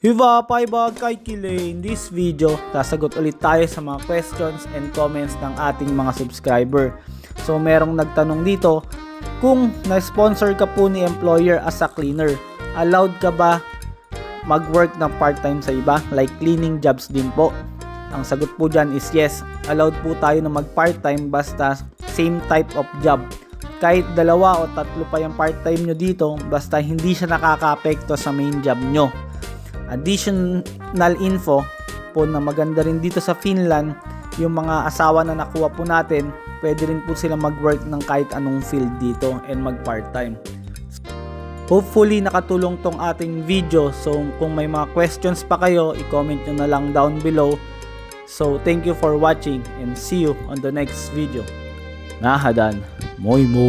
Hiva Paiba kay Kile. In this video, sasagot ulit tayo sa mga questions and comments ng ating mga subscriber. So merong nagtanong dito, kung na-sponsor ka po ni employer as a cleaner, allowed ka ba mag-work ng part-time sa iba? Like cleaning jobs din po? Ang sagot po dyan is yes, allowed po tayo na mag-part-time basta same type of job. Kahit dalawa o tatlo pa yung part-time nyo dito, basta hindi siya nakaka-apekto sa main job nyo. Additional info po na maganda rin dito sa Finland, yung mga asawa na nakuha po natin, pwede rin po sila mag-work ng kahit anong field dito and mag-part-time. Hopefully nakatulong tong ating video. So kung may mga questions pa kayo, i-comment nyo na lang down below. So thank you for watching and see you on the next video. Nahadan, moy mo.